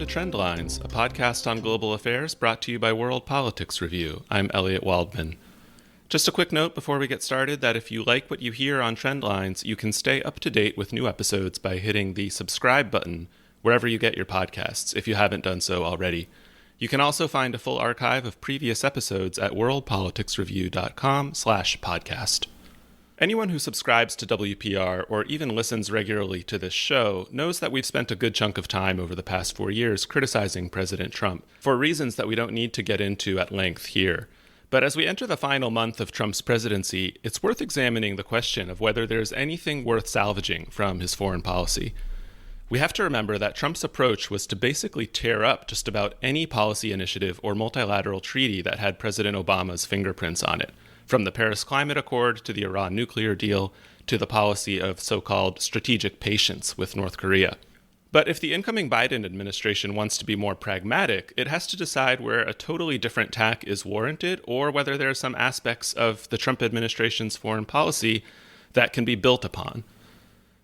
to Trendlines, a podcast on global affairs brought to you by World Politics Review. I'm Elliot Waldman. Just a quick note before we get started that if you like what you hear on Trendlines, you can stay up to date with new episodes by hitting the subscribe button wherever you get your podcasts, if you haven't done so already. You can also find a full archive of previous episodes at worldpoliticsreview.com/podcast. Anyone who subscribes to WPR or even listens regularly to this show knows that we've spent a good chunk of time over the past 4 years criticizing President Trump for reasons that we don't need to get into at length here. But as we enter the final month of Trump's presidency, it's worth examining the question of whether there's anything worth salvaging from his foreign policy. We have to remember that Trump's approach was to basically tear up just about any policy initiative or multilateral treaty that had President Obama's fingerprints on it, from the Paris Climate Accord to the Iran nuclear deal to the policy of so-called strategic patience with North Korea. But if the incoming Biden administration wants to be more pragmatic, it has to decide where a totally different tack is warranted or whether there are some aspects of the Trump administration's foreign policy that can be built upon.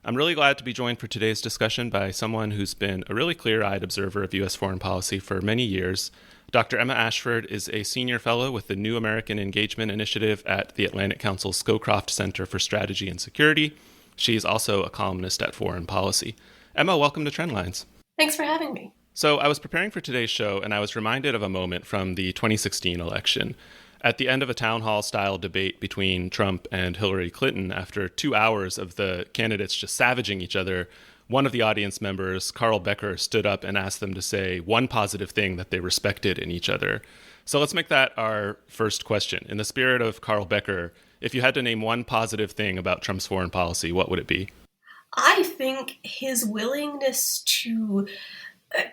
I'm really glad to be joined for today's discussion by someone who's been a really clear-eyed observer of U.S. foreign policy for many years. Dr. Emma Ashford is a senior fellow with the New American Engagement Initiative at the Atlantic Council's Scowcroft Center for Strategy and Security. She's also a columnist at Foreign Policy. Emma, welcome to Trendlines. Thanks for having me. So I was preparing for today's show, and I was reminded of a moment from the 2016 election. At the end of a town hall-style debate between Trump and Hillary Clinton, after 2 hours of the candidates just savaging each other, one of the audience members, Carl Becker, stood up and asked them to say one positive thing that they respected in each other. So let's make that our first question. In the spirit of Carl Becker, if you had to name one positive thing about Trump's foreign policy, what would it be? I think his willingness to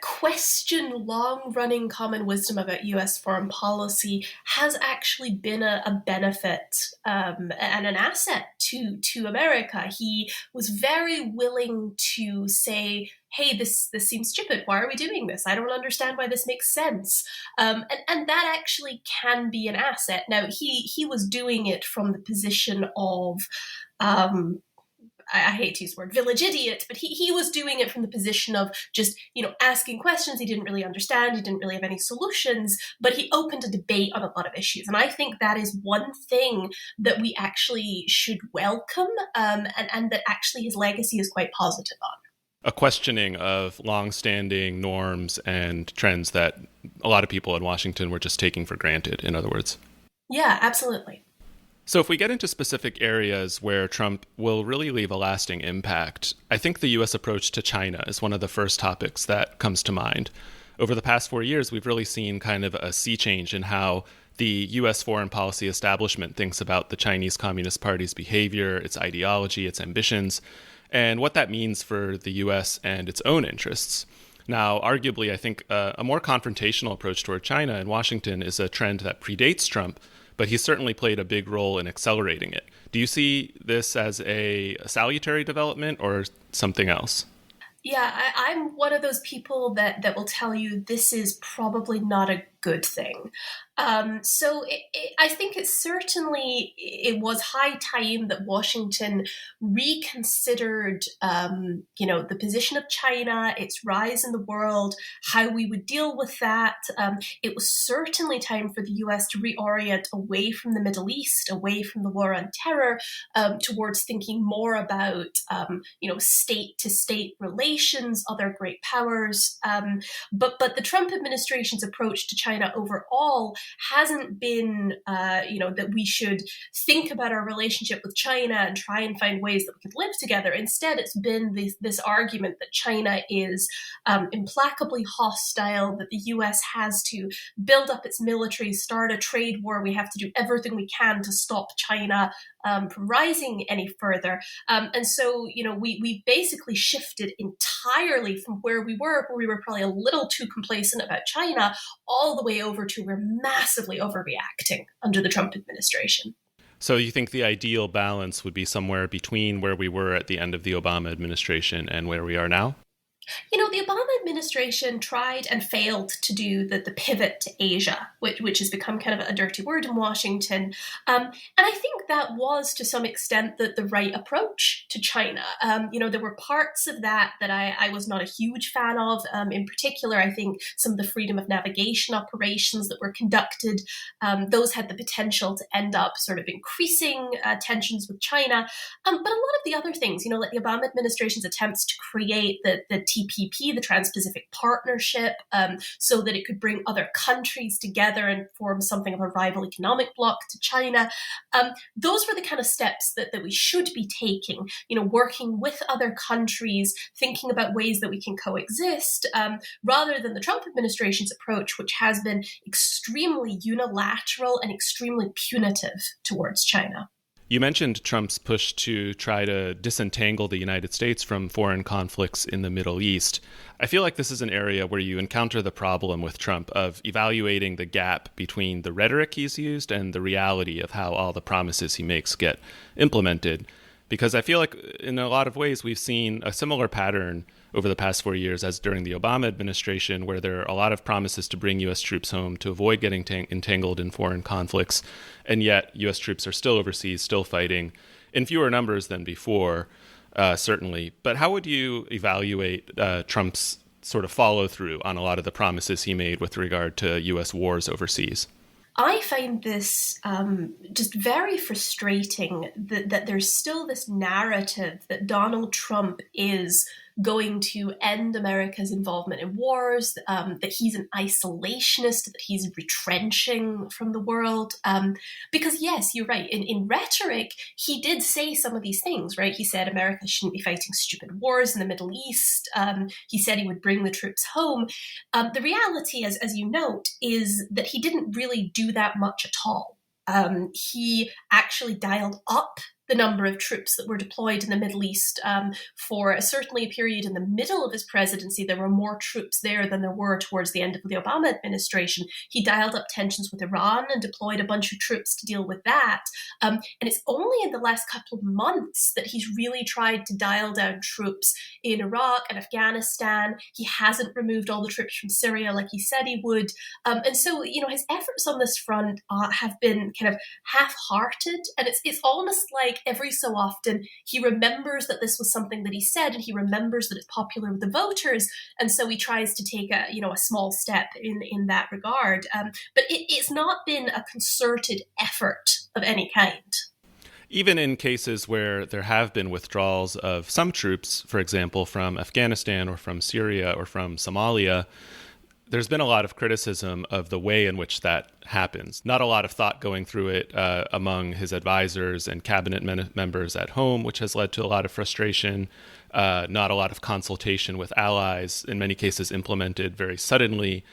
question long-running common wisdom about U.S. foreign policy has actually been a benefit and an asset to America. He was very willing to say, hey, this seems stupid. Why are we doing this? I don't understand why this makes sense. And that actually can be an asset. Now, he was doing it from the position of I hate to use the word village idiot, but he was doing it from the position of just, asking questions he didn't really understand. He didn't really have any solutions, but he opened a debate on a lot of issues. And I think that is one thing that we actually should welcome, and that actually his legacy is quite positive on. A questioning of long-standing norms and trends that a lot of people in Washington were just taking for granted, in other words. Yeah, absolutely. So if we get into specific areas where Trump will really leave a lasting impact, I think the U.S. approach to China is one of the first topics that comes to mind. Over the past 4 years, we've really seen kind of a sea change in how the U.S. foreign policy establishment thinks about the Chinese Communist Party's behavior, its ideology, its ambitions, and what that means for the U.S. and its own interests. Now, arguably, I think a more confrontational approach toward China in Washington is a trend that predates Trump, but he certainly played a big role in accelerating it. Do you see this as a salutary development or something else? Yeah, I'm one of those people that will tell you this is probably not a good thing. So I think it was high time that Washington reconsidered, the position of China, its rise in the world, how we would deal with that. It was certainly time for the U.S. to reorient away from the Middle East, away from the war on terror, towards thinking more about, state-to-state relations, other great powers. But the Trump administration's approach to China overall hasn't been, that we should think about our relationship with China and try and find ways that we could live together. Instead, it's been this argument that China is implacably hostile, that the U.S. has to build up its military, start a trade war. We have to do everything we can to stop China from rising any further. And so, we basically shifted entirely from where we were probably a little too complacent about China, all the way over to we're massively overreacting under the Trump administration. So you think the ideal balance would be somewhere between where we were at the end of the Obama administration and where we are now? The Obama administration tried and failed to do the pivot to Asia, which has become kind of a dirty word in Washington. And I think that was, to some extent, the right approach to China. There were parts of that I was not a huge fan of. In particular, I think some of the freedom of navigation operations that were conducted, those had the potential to end up sort of increasing tensions with China. But a lot of the other things, like the Obama administration's attempts to create the TPP, the Trans-Pacific Partnership, so that it could bring other countries together and form something of a rival economic bloc to China. Those were the kind of steps that we should be taking, working with other countries, thinking about ways that we can coexist, rather than the Trump administration's approach, which has been extremely unilateral and extremely punitive towards China. You mentioned Trump's push to try to disentangle the United States from foreign conflicts in the Middle East. I feel like this is an area where you encounter the problem with Trump of evaluating the gap between the rhetoric he's used and the reality of how all the promises he makes get implemented. Because I feel like in a lot of ways we've seen a similar pattern over the past 4 years as during the Obama administration, where there are a lot of promises to bring U.S. troops home to avoid getting entangled in foreign conflicts, and yet U.S. troops are still overseas, still fighting, in fewer numbers than before, certainly. But how would you evaluate Trump's sort of follow-through on a lot of the promises he made with regard to U.S. wars overseas? I find this just very frustrating that there's still this narrative that Donald Trump is going to end America's involvement in wars, that he's an isolationist, that he's retrenching from the world. Because yes, you're right. In rhetoric, he did say some of these things, right? He said America shouldn't be fighting stupid wars in the Middle East. He said he would bring the troops home. The reality, as you note, is that he didn't really do that much at all. He actually dialed up the number of troops that were deployed in the Middle East. For certainly a period in the middle of his presidency, there were more troops there than there were towards the end of the Obama administration. He dialed up tensions with Iran and deployed a bunch of troops to deal with that. And it's only in the last couple of months that he's really tried to dial down troops in Iraq and Afghanistan. He hasn't removed all the troops from Syria like he said he would. And so, his efforts on this front have been kind of half-hearted. And it's almost like every so often he remembers that this was something that he said, and he remembers that it's popular with the voters, and so he tries to take a small step in that regard. But it's not been a concerted effort of any kind. Even in cases where there have been withdrawals of some troops, for example, from Afghanistan or from Syria or from Somalia, there's been a lot of criticism of the way in which that happens. Not a lot of thought going through it among his advisors and cabinet members at home, which has led to a lot of frustration. Not a lot of consultation with allies, in many cases implemented very suddenly,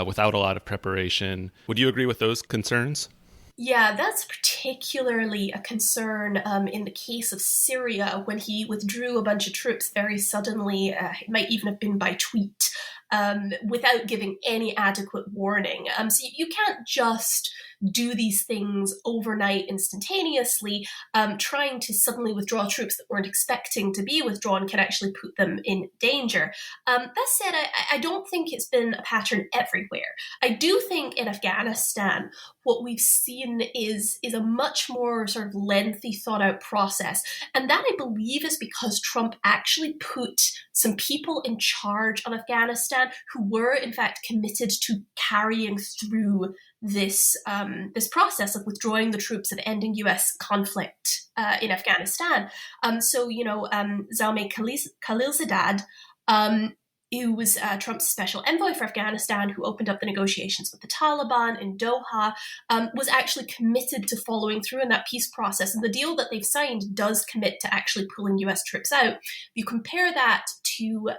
without a lot of preparation. Would you agree with those concerns? Yeah, that's particularly a concern in the case of Syria, when he withdrew a bunch of troops very suddenly. It might even have been by tweet, without giving any adequate warning. So you can't just do these things overnight instantaneously. Trying to suddenly withdraw troops that weren't expecting to be withdrawn can actually put them in danger. That said, I don't think it's been a pattern everywhere. I do think in Afghanistan, what we've seen is a much more sort of lengthy, thought out process. And that, I believe, is because Trump actually put some people in charge of Afghanistan who were, in fact, committed to carrying through this process of withdrawing the troops and ending U.S. conflict in Afghanistan. Zalmay Khalilzadeh, who was Trump's special envoy for Afghanistan, who opened up the negotiations with the Taliban in Doha, was actually committed to following through in that peace process. And the deal that they've signed does commit to actually pulling US troops out. If you compare that to,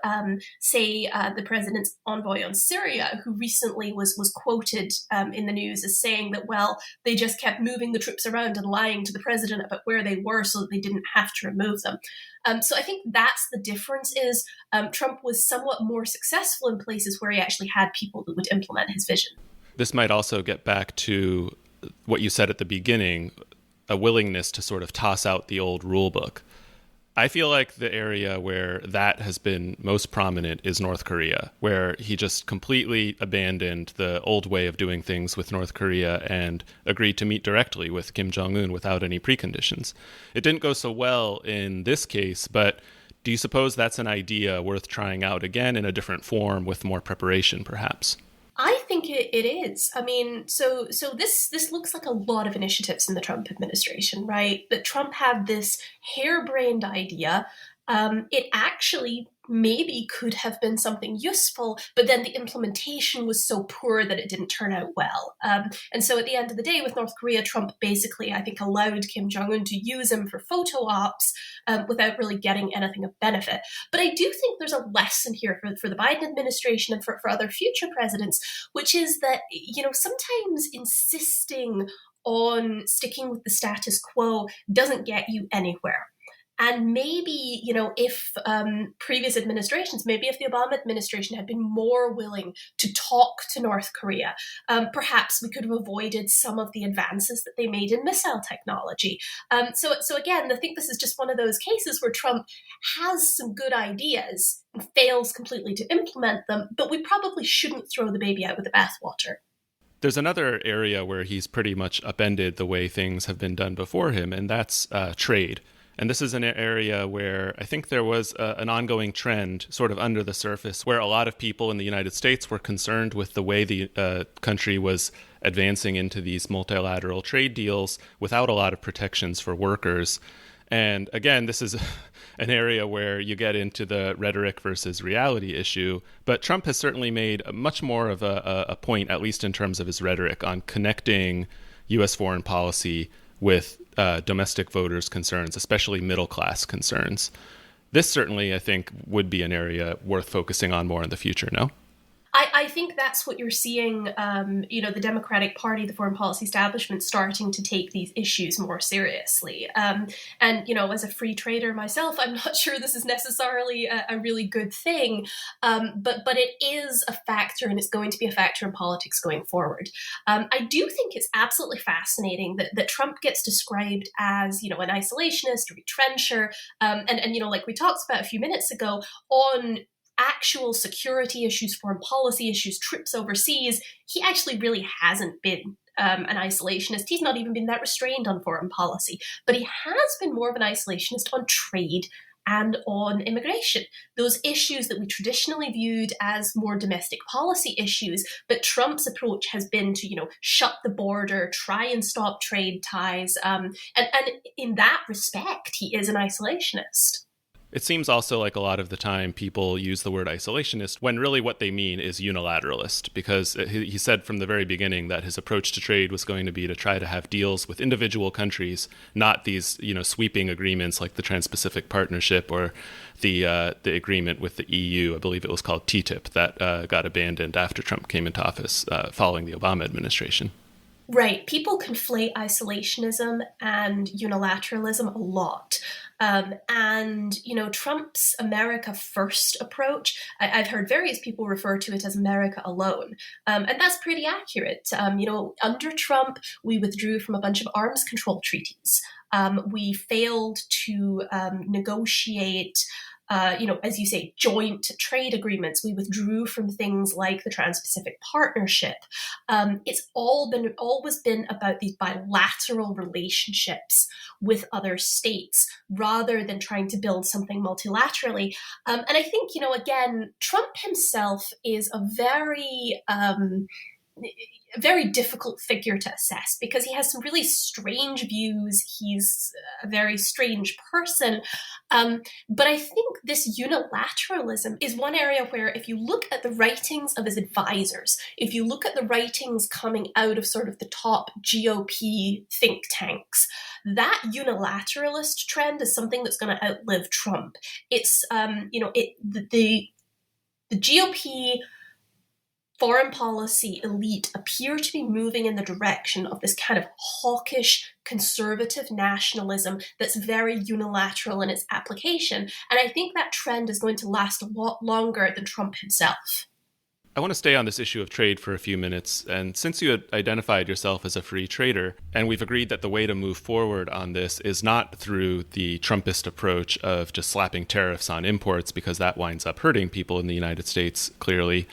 the president's envoy on Syria, who recently was quoted in the news as saying that, well, they just kept moving the troops around and lying to the president about where they were so that they didn't have to remove them. So I think that's the difference is Trump was somewhat more successful in places where he actually had people that would implement his vision. This might also get back to what you said at the beginning, a willingness to sort of toss out the old rule book. I feel like the area where that has been most prominent is North Korea, where he just completely abandoned the old way of doing things with North Korea and agreed to meet directly with Kim Jong-un without any preconditions. It didn't go so well in this case, but do you suppose that's an idea worth trying out again in a different form with more preparation, perhaps? I think it is. I mean, so this looks like a lot of initiatives in the Trump administration, right? That Trump had this harebrained idea. It actually maybe could have been something useful, but then the implementation was so poor that it didn't turn out well. And so at the end of the day, with North Korea, Trump basically, I think, allowed Kim Jong-un to use him for photo ops without really getting anything of benefit. But I do think there's a lesson here for the Biden administration and for other future presidents, which is that, sometimes insisting on sticking with the status quo doesn't get you anywhere. And maybe, if previous administrations, maybe if the Obama administration had been more willing to talk to North Korea, perhaps we could have avoided some of the advances that they made in missile technology. So again, I think this is just one of those cases where Trump has some good ideas and fails completely to implement them, but we probably shouldn't throw the baby out with the bathwater. There's another area where he's pretty much upended the way things have been done before him, and that's trade. And this is an area where I think there was an ongoing trend sort of under the surface where a lot of people in the United States were concerned with the way the country was advancing into these multilateral trade deals without a lot of protections for workers. And again, this is an area where you get into the rhetoric versus reality issue. But Trump has certainly made much more of a point, at least in terms of his rhetoric, on connecting U.S. foreign policy with domestic voters' concerns, especially middle-class concerns. This certainly, I think, would be an area worth focusing on more in the future, no? I think that's what you're seeing, the Democratic Party, the foreign policy establishment, starting to take these issues more seriously. And, as a free trader myself, I'm not sure this is necessarily a really good thing, but it is a factor, and it's going to be a factor in politics going forward. I do think it's absolutely fascinating that Trump gets described as, an isolationist, a retrencher, and like we talked about a few minutes ago, on actual security issues, foreign policy issues, trips overseas, he actually really hasn't been an isolationist. He's not even been that restrained on foreign policy, but he has been more of an isolationist on trade and on immigration, those issues that we traditionally viewed as more domestic policy issues. But Trump's approach has been to, shut the border, try and stop trade ties. And in that respect, he is an isolationist. It seems also like a lot of the time people use the word isolationist when really what they mean is unilateralist, because he said from the very beginning that his approach to trade was going to be to try to have deals with individual countries, not these, sweeping agreements like the Trans-Pacific Partnership or the agreement with the EU. I believe it was called TTIP that got abandoned after Trump came into office following the Obama administration. Right. People conflate isolationism and unilateralism a lot. Trump's America First approach, I've heard various people refer to it as America Alone. And that's pretty accurate. Under Trump, we withdrew from a bunch of arms control treaties. We failed to negotiate as you say, joint trade agreements. We withdrew from things like the Trans-Pacific Partnership. It's always been about these bilateral relationships with other states rather than trying to build something multilaterally. And I think, again, Trump himself is a very difficult figure to assess because he has some really strange views. He's a very strange person. But I think this unilateralism is one area where if you look at the writings of his advisors, if you look at the writings coming out of sort of the top GOP think tanks, that unilateralist trend is something that's going to outlive Trump. It's, the GOP foreign policy elite appear to be moving in the direction of this kind of hawkish conservative nationalism that's very unilateral in its application. And I think that trend is going to last a lot longer than Trump himself. I want to stay on this issue of trade for a few minutes. And since you had identified yourself as a free trader, and we've agreed that the way to move forward on this is not through the Trumpist approach of just slapping tariffs on imports, because that winds up hurting people in the United States, clearly,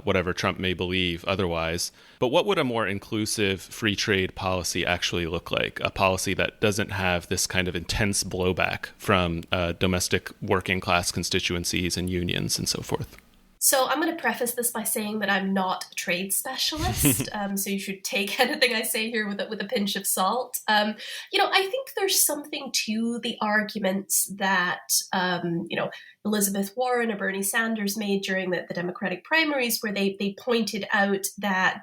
whatever Trump may believe otherwise. But what would a more inclusive free trade policy actually look like? A policy that doesn't have this kind of intense blowback from domestic working class constituencies and unions and so forth? So I'm going to preface this by saying that I'm not a trade specialist, so you should take anything I say here with a pinch of salt. I think there's something to the arguments that, Elizabeth Warren or Bernie Sanders made during the Democratic primaries, where they pointed out that,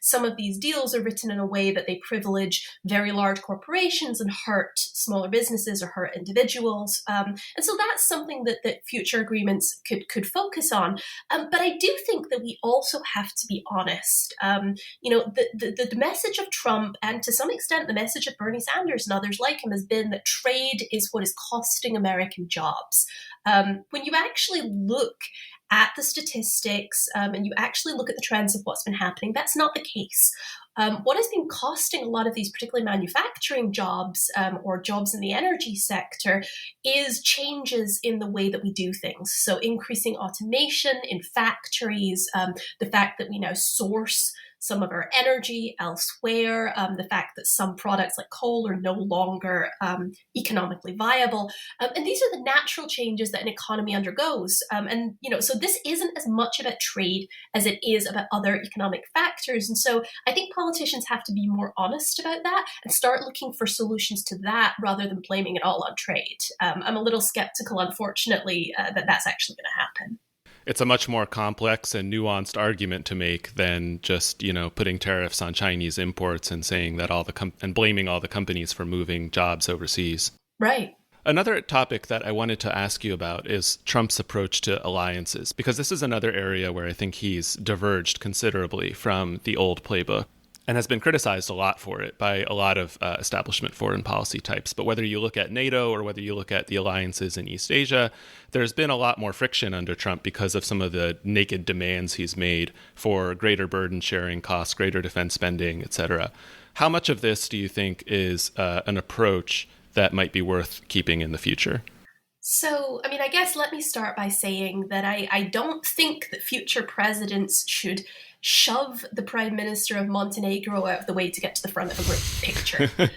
some of these deals are written in a way that they privilege very large corporations and hurt smaller businesses or hurt individuals. And so that's something that future agreements could focus on. But I do think that we also have to be honest. The message of Trump, and to some extent the message of Bernie Sanders and others like him, has been that trade is what is costing American jobs. When you actually look at the statistics and you actually look at the trends of what's been happening, that's not the case. What has been costing a lot of these, particularly manufacturing jobs or jobs in the energy sector, is changes in the way that we do things. So increasing automation in factories, the fact that we now source some of our energy elsewhere, the fact that some products like coal are no longer economically viable. And these are the natural changes that an economy undergoes. So this isn't as much about trade as it is about other economic factors. And so I think politicians have to be more honest about that and start looking for solutions to that rather than blaming it all on trade. I'm a little skeptical, unfortunately, that that's actually going to happen. It's a much more complex and nuanced argument to make than just, putting tariffs on Chinese imports and saying that and blaming all the companies for moving jobs overseas. Right. Another topic that I wanted to ask you about is Trump's approach to alliances, because this is another area where I think he's diverged considerably from the old playbook and has been criticized a lot for it by a lot of establishment foreign policy types. But whether you look at NATO or whether you look at the alliances in East Asia, there's been a lot more friction under Trump because of some of the naked demands he's made for greater burden sharing costs, greater defense spending, et cetera. How much of this do you think is an approach that might be worth keeping in the future? So, I guess let me start by saying that I don't think that future presidents should shove the Prime Minister of Montenegro out of the way to get to the front of a group picture.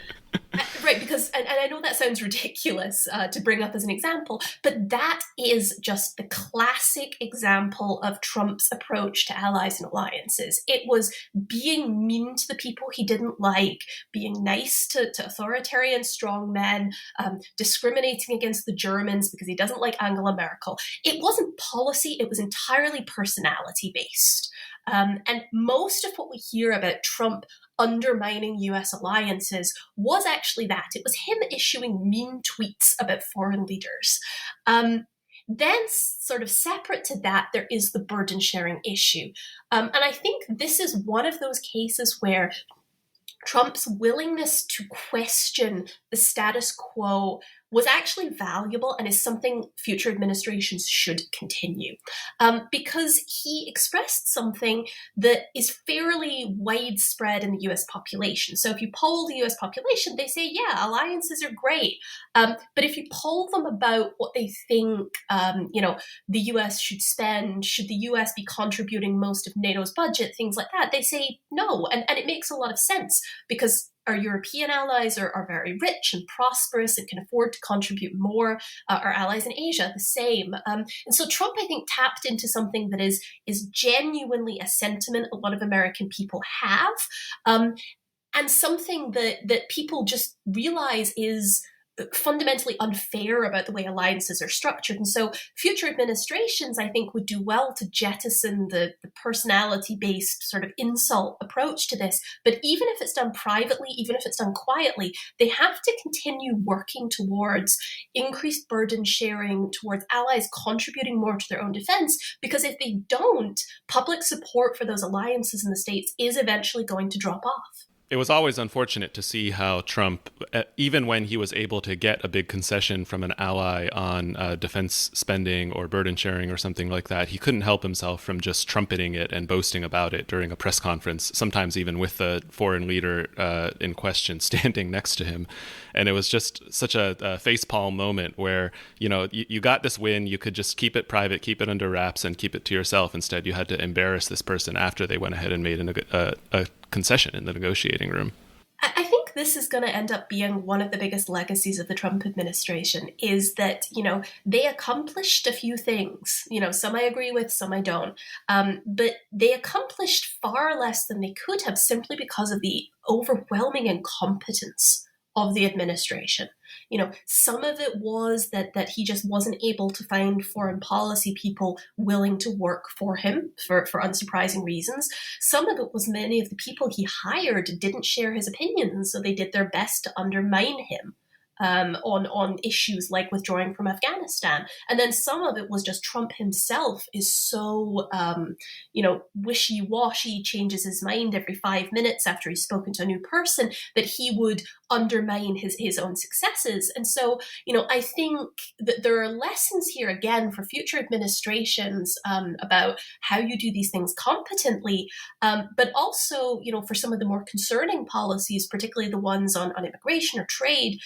Right, because, and I know that sounds ridiculous to bring up as an example, but that is just the classic example of Trump's approach to allies and alliances. It was being mean to the people he didn't like, being nice to authoritarian strongmen, discriminating against the Germans because he doesn't like Angela Merkel. It wasn't policy, it was entirely personality based. And most of what we hear about Trump undermining US alliances was actually that. It was him issuing mean tweets about foreign leaders. Then, sort of separate to that, there is the burden sharing issue. And I think this is one of those cases where Trump's willingness to question the status quo was actually valuable and is something future administrations should continue. Because he expressed something that is fairly widespread in the US population. So if you poll the US population, they say, yeah, alliances are great. But if you poll them about what they think, the US should spend, should the US be contributing most of NATO's budget, things like that, they say no. And it makes a lot of sense because our European allies are very rich and prosperous and can afford to contribute more. Our allies in Asia, the same. And so Trump, I think, tapped into something that is genuinely a sentiment a lot of American people have, and something that people just realize is fundamentally unfair about the way alliances are structured. And so future administrations, I think, would do well to jettison the personality-based sort of insult approach to this. But even if it's done privately, even if it's done quietly, they have to continue working towards increased burden sharing, towards allies contributing more to their own defense, because if they don't, public support for those alliances in the States is eventually going to drop off. It was always unfortunate to see how Trump, even when he was able to get a big concession from an ally on defense spending or burden sharing or something like that, he couldn't help himself from just trumpeting it and boasting about it during a press conference, sometimes even with the foreign leader in question standing next to him. And it was just such a facepalm moment where, you got this win, you could just keep it private, keep it under wraps, and keep it to yourself. Instead, you had to embarrass this person after they went ahead and made a concession in the negotiating room. I think this is going to end up being one of the biggest legacies of the Trump administration is that, they accomplished a few things. Some I agree with, some I don't. But they accomplished far less than they could have simply because of the overwhelming incompetence of the administration. Some of it was that he just wasn't able to find foreign policy people willing to work for him for unsurprising reasons. Some of it was many of the people he hired didn't share his opinions, so they did their best to undermine him. On issues like withdrawing from Afghanistan. And then some of it was just Trump himself is so, wishy-washy, changes his mind every 5 minutes after he's spoken to a new person, that he would undermine his own successes. And so, I think that there are lessons here, again, for future administrations about how you do these things competently, but also, for some of the more concerning policies, particularly the ones on immigration or trade,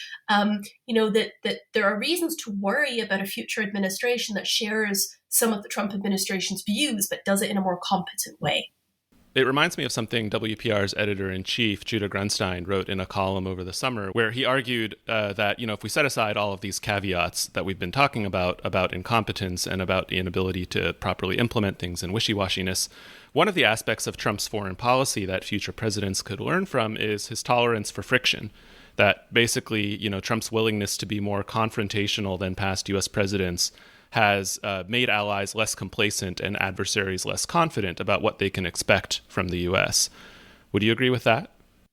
that there are reasons to worry about a future administration that shares some of the Trump administration's views, but does it in a more competent way. It reminds me of something WPR's editor-in-chief, Judah Grunstein, wrote in a column over the summer, where he argued that, if we set aside all of these caveats that we've been talking about incompetence and about the inability to properly implement things and wishy-washiness, one of the aspects of Trump's foreign policy that future presidents could learn from is his tolerance for friction. That basically, Trump's willingness to be more confrontational than past U.S. presidents has made allies less complacent and adversaries less confident about what they can expect from the U.S. Would you agree with that?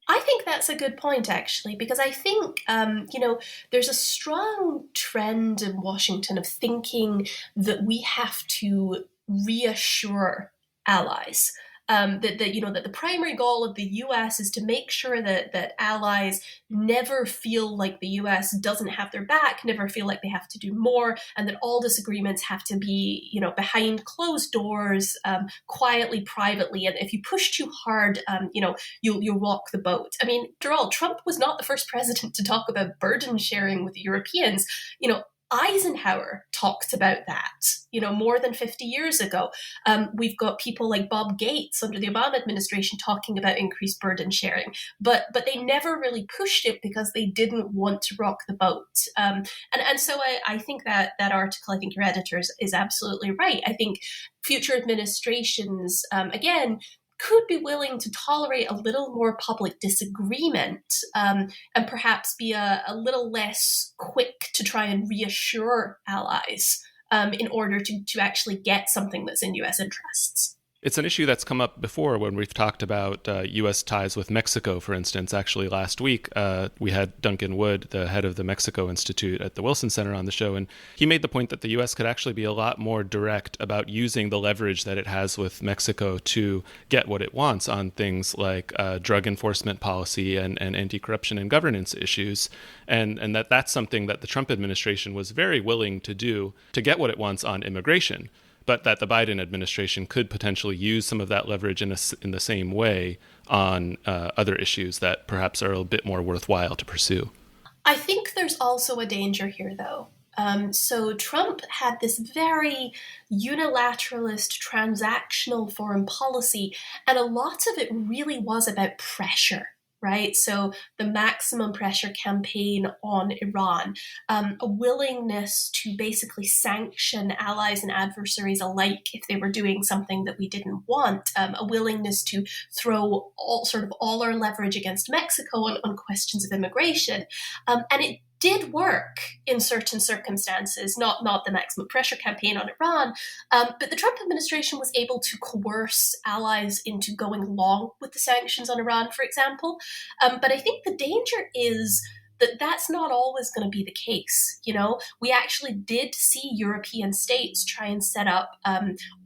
I think that's a good point, actually, because I think, there's a strong trend in Washington of thinking that we have to reassure allies. That the primary goal of the U.S. is to make sure that allies never feel like the U.S. doesn't have their back, never feel like they have to do more, and that all disagreements have to be, behind closed doors, quietly, privately. And if you push too hard, you'll rock the boat. I mean, after all, Trump was not the first president to talk about burden sharing with the Europeans. Eisenhower talked about that, more than 50 years ago. We've got people like Bob Gates under the Obama administration talking about increased burden sharing, but they never really pushed it because they didn't want to rock the boat. And so I think that article, I think your editor is absolutely right. I think future administrations, again, could be willing to tolerate a little more public disagreement, and perhaps be a little less quick to try and reassure allies in order to actually get something that's in U.S. interests. It's an issue that's come up before when we've talked about U.S. ties with Mexico, for instance. Actually, last week, we had Duncan Wood, the head of the Mexico Institute at the Wilson Center, on the show, and he made the point that the U.S. could actually be a lot more direct about using the leverage that it has with Mexico to get what it wants on things like drug enforcement policy and anti-corruption and governance issues, and that's something that the Trump administration was very willing to do to get what it wants on immigration, but that the Biden administration could potentially use some of that leverage in the same way on other issues that perhaps are a bit more worthwhile to pursue. I think there's also a danger here, though. So Trump had this very unilateralist, transactional foreign policy, and a lot of it really was about pressure. Right? So the maximum pressure campaign on Iran, a willingness to basically sanction allies and adversaries alike if they were doing something that we didn't want, a willingness to throw all our leverage against Mexico on questions of immigration. And it did work in certain circumstances, not the maximum pressure campaign on Iran, but the Trump administration was able to coerce allies into going along with the sanctions on Iran, for example. But I think the danger is that that's not always going to be the case. We actually did see European states try and set up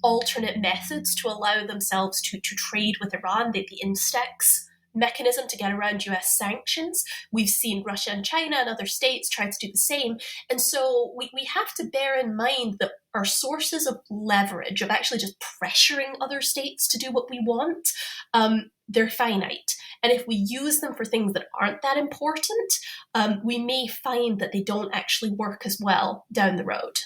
alternate methods to allow themselves to trade with Iran, the INSTEX mechanism to get around US sanctions. We've seen Russia and China and other states try to do the same. And so we have to bear in mind that our sources of leverage, of actually just pressuring other states to do what we want, they're finite. And if we use them for things that aren't that important, we may find that they don't actually work as well down the road.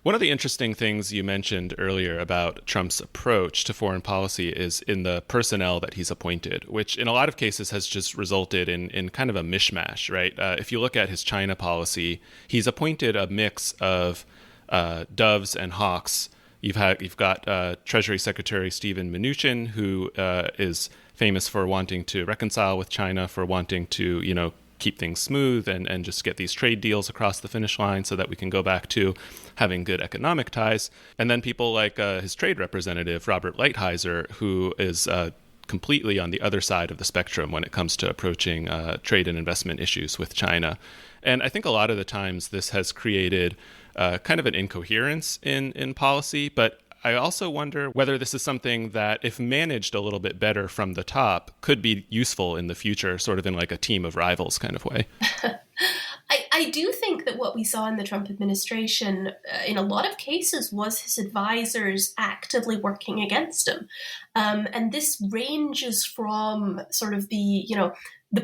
One of the interesting things you mentioned earlier about Trump's approach to foreign policy is in the personnel that he's appointed, which in a lot of cases has just resulted in kind of a mishmash, right? If you look at his China policy, he's appointed a mix of doves and hawks. You've got Treasury Secretary Steven Mnuchin, who is famous for wanting to reconcile with China, for wanting to, keep things smooth and just get these trade deals across the finish line so that we can go back to having good economic ties. And then people like his trade representative, Robert Lighthizer, who is completely on the other side of the spectrum when it comes to approaching trade and investment issues with China. And I think a lot of the times this has created kind of an incoherence in policy, but I also wonder whether this is something that, if managed a little bit better from the top, could be useful in the future, sort of in like a team of rivals kind of way. I do think that what we saw in the Trump administration, in a lot of cases, was his advisors actively working against him. And this ranges from sort of the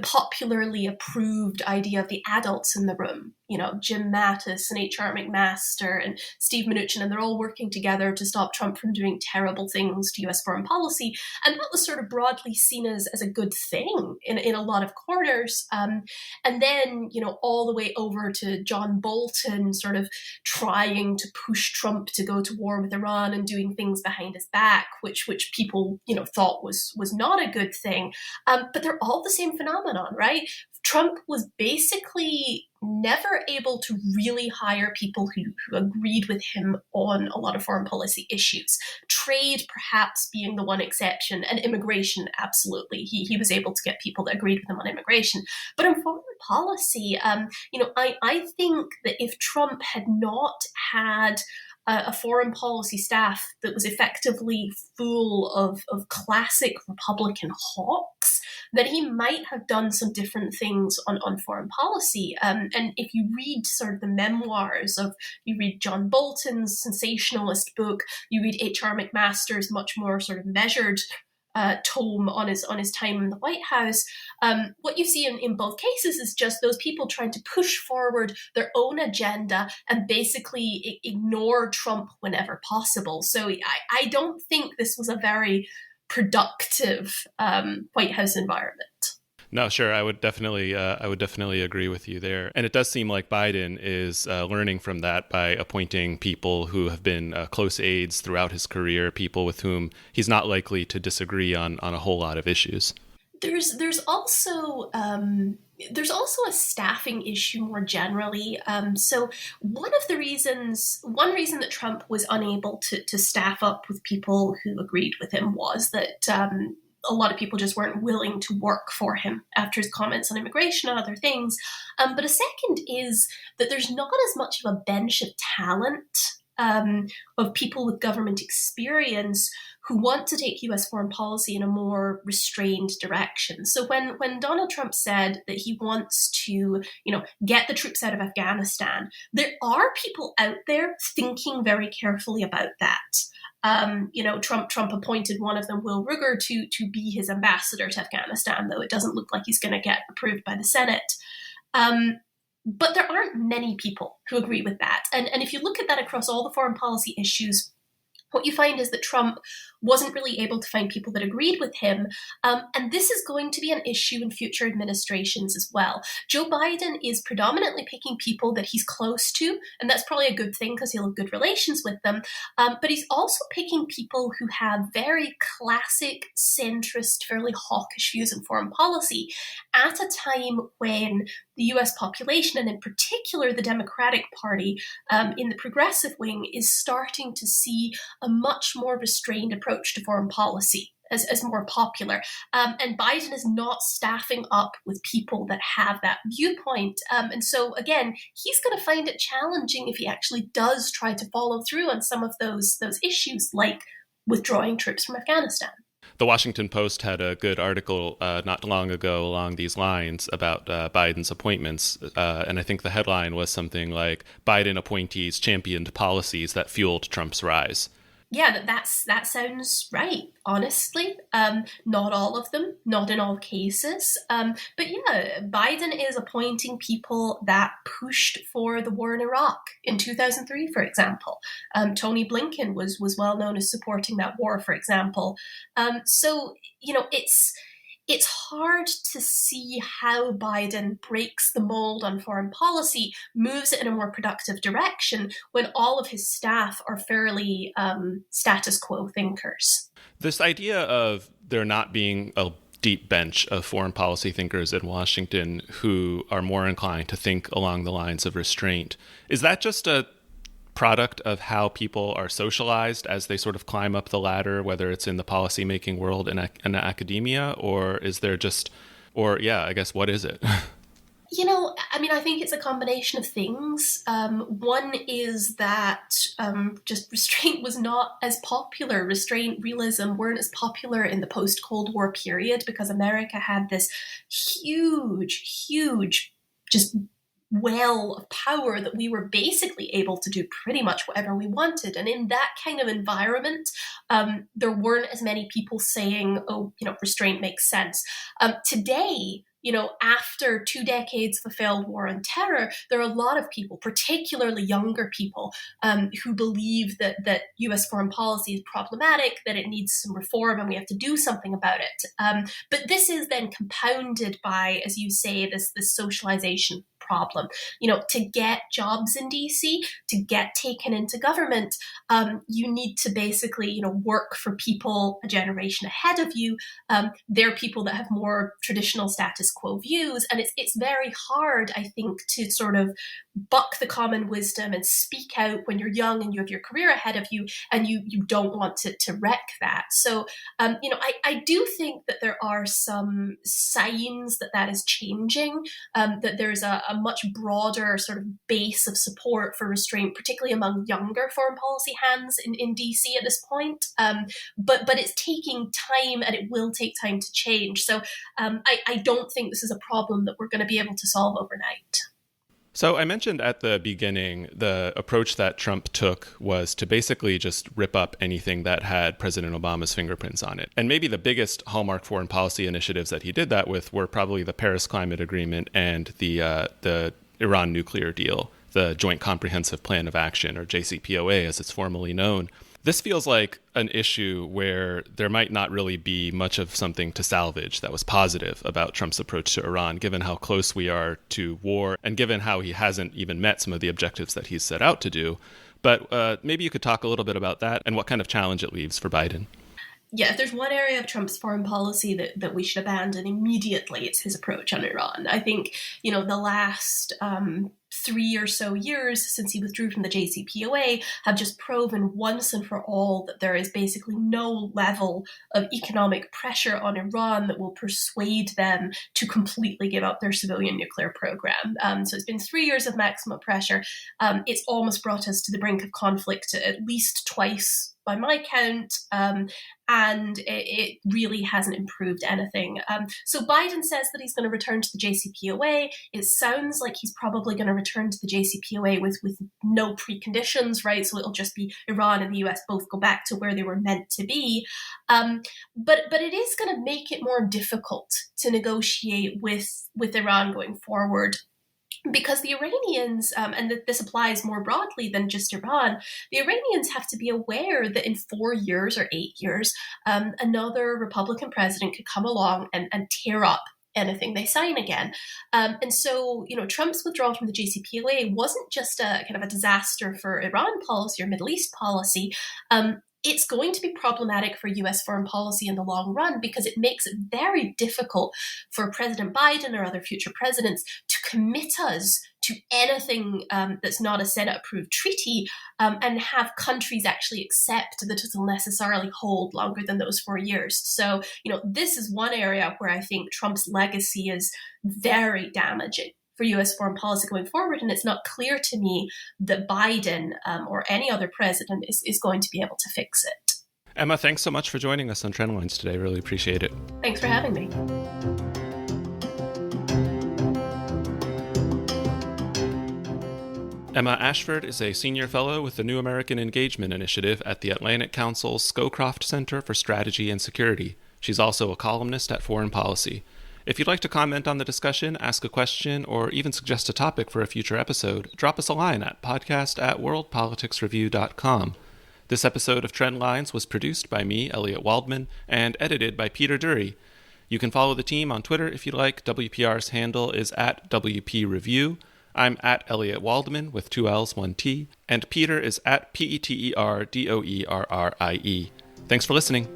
popularly approved idea of the adults in the room, Jim Mattis and H.R. McMaster and Steve Mnuchin, and they're all working together to stop Trump from doing terrible things to US foreign policy. And that was sort of broadly seen as a good thing in a lot of corners. And then, all the way over to John Bolton sort of trying to push Trump to go to war with Iran and doing things behind his back, which people, thought was not a good thing. But they're all the same phenomenon, right? Trump was basically never able to really hire people who agreed with him on a lot of foreign policy issues. Trade perhaps being the one exception, and immigration, absolutely. He was able to get people that agreed with him on immigration. But in foreign policy, I think that if Trump had not had a foreign policy staff that was effectively full of classic Republican hawks, that he might have done some different things on foreign policy. And if you read sort of the memoirs you read John Bolton's sensationalist book, you read H.R. McMaster's much more sort of measured tome on his time in the White House, what you see in both cases is just those people trying to push forward their own agenda and basically ignore Trump whenever possible. So I don't think this was a very productive White House environment. No, sure. I would definitely agree with you there. And it does seem like Biden is learning from that by appointing people who have been close aides throughout his career, people with whom he's not likely to disagree on a whole lot of issues. There's also a staffing issue more generally. So one reason that Trump was unable to staff up with people who agreed with him was that a lot of people just weren't willing to work for him after his comments on immigration and other things. But a second is that there's not as much of a bench of talent of people with government experience who want to take US foreign policy in a more restrained direction. So when Donald Trump said that he wants to, get the troops out of Afghanistan, there are people out there thinking very carefully about that. Trump appointed one of them, Will Ruger, to be his ambassador to Afghanistan, though it doesn't look like he's going to get approved by the Senate. But there aren't many people who agree with that. And if you look at that across all the foreign policy issues, what you find is that Trump wasn't really able to find people that agreed with him. And this is going to be an issue in future administrations as well. Joe Biden is predominantly picking people that he's close to, and that's probably a good thing because he'll have good relations with them. But he's also picking people who have very classic, centrist, fairly hawkish views in foreign policy at a time when the US population, and in particular the Democratic Party in the progressive wing, is starting to see a much more restrained approach to foreign policy as more popular. And Biden is not staffing up with people that have that viewpoint. And so, again, he's going to find it challenging if he actually does try to follow through on some of those issues, like withdrawing troops from Afghanistan. The Washington Post had a good article not long ago along these lines about Biden's appointments. And I think the headline was something like, Biden appointees championed policies that fueled Trump's rise. Yeah, that sounds right, honestly. Not all of them, not in all cases. But yeah, Biden is appointing people that pushed for the war in Iraq in 2003, for example. Tony Blinken was well known as supporting that war, for example. So, it's hard to see how Biden breaks the mold on foreign policy, moves it in a more productive direction when all of his staff are fairly status quo thinkers. This idea of there not being a deep bench of foreign policy thinkers in Washington who are more inclined to think along the lines of restraint, is that just a product of how people are socialized as they sort of climb up the ladder, whether it's in the policymaking world and in academia, or is there just, I guess, what is it? I think it's a combination of things. One is that just restraint was not as popular. Restraint, realism weren't as popular in the post-Cold War period because America had this huge, just well of power that we were basically able to do pretty much whatever we wanted. And in that kind of environment, there weren't as many people saying, restraint makes sense. Today, after 2 decades of a failed war on terror, there are a lot of people, particularly younger people, who believe that US foreign policy is problematic, that it needs some reform, and we have to do something about it. But this is then compounded by, as you say, this socialization problem. To get jobs in DC, to get taken into government, you need to basically, work for people a generation ahead of you. They're people that have more traditional status quo views, and it's very hard, I think, to sort of buck the common wisdom and speak out when you're young and you have your career ahead of you, and you don't want to wreck that. So, I do think that there are some signs that is changing, that there's a much broader sort of base of support for restraint, particularly among younger foreign policy hands in DC at this point. But it's taking time, and it will take time to change. So I don't think this is a problem that we're going to be able to solve overnight. So I mentioned at the beginning, the approach that Trump took was to basically just rip up anything that had President Obama's fingerprints on it. And maybe the biggest hallmark foreign policy initiatives that he did that with were probably the Paris Climate Agreement and the Iran nuclear deal, the Joint Comprehensive Plan of Action, or JCPOA as it's formally known. This feels like an issue where there might not really be much of something to salvage that was positive about Trump's approach to Iran, given how close we are to war and given how he hasn't even met some of the objectives that he's set out to do. But maybe you could talk a little bit about that and what kind of challenge it leaves for Biden. Yeah, if there's one area of Trump's foreign policy that we should abandon immediately, it's his approach on Iran. I think, the last 3 or so years since he withdrew from the JCPOA have just proven once and for all that there is basically no level of economic pressure on Iran that will persuade them to completely give up their civilian nuclear program. So it's been 3 years of maximum pressure. It's almost brought us to the brink of conflict at least twice by my count, and it really hasn't improved anything. So Biden says that he's going to return to the JCPOA. It sounds like he's probably going to return to the JCPOA with no preconditions, right? So it'll just be Iran and the US both go back to where they were meant to be. But it is going to make it more difficult to negotiate with Iran going forward. Because the Iranians, and this applies more broadly than just Iran, the Iranians have to be aware that in 4 years or 8 years, another Republican president could come along and tear up anything they sign again. And so, Trump's withdrawal from the JCPOA wasn't just a kind of a disaster for Iran policy or Middle East policy. It's going to be problematic for US foreign policy in the long run because it makes it very difficult for President Biden or other future presidents to commit us to anything that's not a Senate-approved treaty and have countries actually accept that it will necessarily hold longer than those 4 years. So, this is one area where I think Trump's legacy is very damaging for US foreign policy going forward. And it's not clear to me that Biden or any other president is going to be able to fix it. Emma, thanks so much for joining us on Trendlines today. Really appreciate it. Thanks for having me. Emma Ashford is a senior fellow with the New American Engagement Initiative at the Atlantic Council's Scowcroft Center for Strategy and Security. She's also a columnist at Foreign Policy. If you'd like to comment on the discussion, ask a question, or even suggest a topic for a future episode, drop us a line at podcast@worldpoliticsreview.com. This episode of Trendlines was produced by me, Elliot Waldman, and edited by Peter Dury. You can follow the team on Twitter if you'd like. WPR's handle is @WPReview. I'm @Elliot Waldman with 2 L's, 1 T, and Peter is @PeterDoerrie. Thanks for listening.